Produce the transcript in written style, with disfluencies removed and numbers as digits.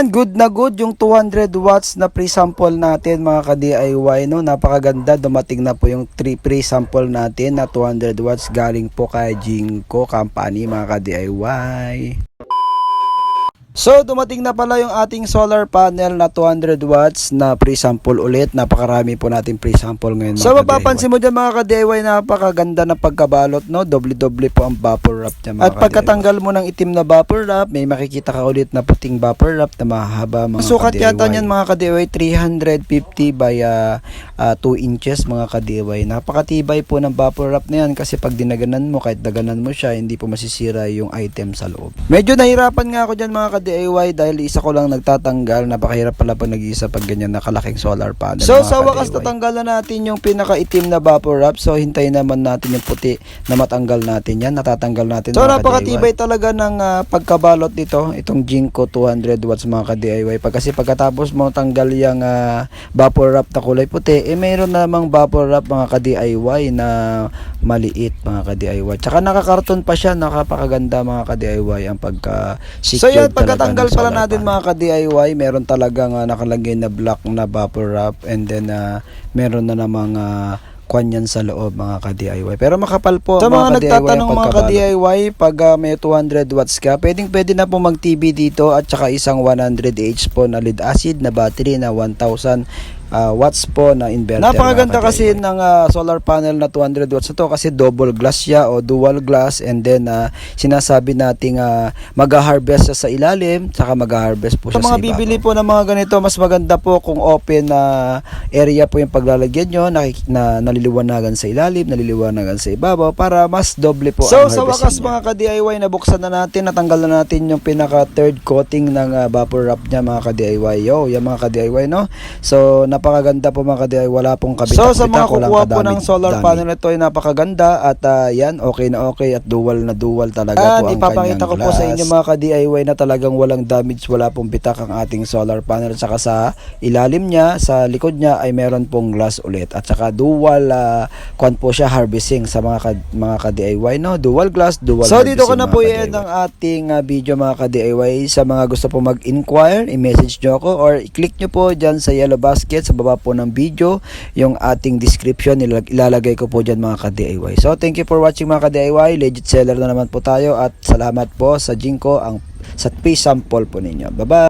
Ayan, good na good yung 200 watts na pre-sample natin mga ka-DIY, no? Napakaganda, dumating na po yung pre-sample natin na 200 watts galing po kay Jinko Company mga ka-DIY. So dumating na pala yung ating solar panel na 200 watts na pre-sample ulit. Napakarami po natin pre-sample ngayon mga So mapapansin mo dyan mga ka-DIY, napakaganda ng pagkabalot, no? Doble-doble po ang bubble wrap dyan mga At pagkatanggal mo ng itim na bubble wrap, may makikita ka ulit na puting bubble wrap na mahaba mga sukat ka-DIY. yata niyan mga ka-DIY 350 by 2 inches mga ka-DIY. Napakatibay po ng bubble wrap na yan kasi pag dinaganan mo, kahit daganan mo siya, hindi po masisira yung item sa loob. Medyo nahirapan nga ako dyan mga ka-DIY dahil isa ko lang nagtatanggal. Napakahirap pala pag nag-iisa pag ganyan nakalaking solar panel. So sa wakas tatanggalan natin yung pinakaitim na bubble wrap. So hintayin naman natin yung puti na matanggal natin yan. Natatanggal natin. So napakatibay talaga ng pagkabalot dito. Itong Jinko 200 watts mga ka-DIY. Kasi pagkatapos mo tanggal yung bubble wrap na kulay puti, mayroon namang bubble wrap mga ka-DIY na maliit mga ka-DIY. Tsaka nakakarton pa siya. Napakaganda mga ka-DIY ang pagka-secure. So yan, pagkatanggal pala natin mga ka-DIY, meron talagang nakalagay na black na bubble wrap, and then meron na namang kwanyan sa loob mga ka-DIY. Pero makapal po sa mga nagtatanong mga ka-DIY, pag may 200 watts ka, pwede na po mag-TV dito at saka isang 100H po na lead acid na battery na 1000 watts po na inverter. Napakaganda kasi ng solar panel na 200 watts ito kasi double glass siya o dual glass, and then sinasabi nating mag-harvest siya sa ilalim saka mag-harvest po siya sa mga ibabaw. bibili po ng mga ganito, mas maganda po kung open na area po yung paglalagyan nyo, na naliliwanagan sa ilalim, naliliwanagan sa ibabaw para mas doble po So ang sa harvesting wakas mga ka-DIY, nabuksan na natin, natanggal na natin yung pinaka third coating ng bubble wrap niya mga ka-DIY. Yung mga ka-DIY, no? So napakaganda po mga ka-DIY, wala pong kabitak-bitak. So sa mga kukuha po ng solar panel ito ay napakaganda at yan, okay na okay at dual na dual talaga po ang ipapakita ko kanyang po sa glass. inyo mga ka-DIY na talagang walang damage, wala pong bitak ang ating solar panel. Saka sa ilalim niya, sa likod niya ay meron pong glass ulit, at saka dual kwan po siya, harvesting sa mga ka-DIY, no? Dual glass, dual So harvesting, dito ko na po yan ang ating video mga ka-DIY. Sa mga gusto po mag-inquire, i-message nyo ako or i-click nyo po dyan sa yellow basket sa baba po ng video yung ating description, ilalagay ko po dyan mga ka-DIY. So thank you for watching mga ka-DIY. Legit seller na naman po tayo at salamat po sa Jinko sa pre-sample po ninyo. Bye bye.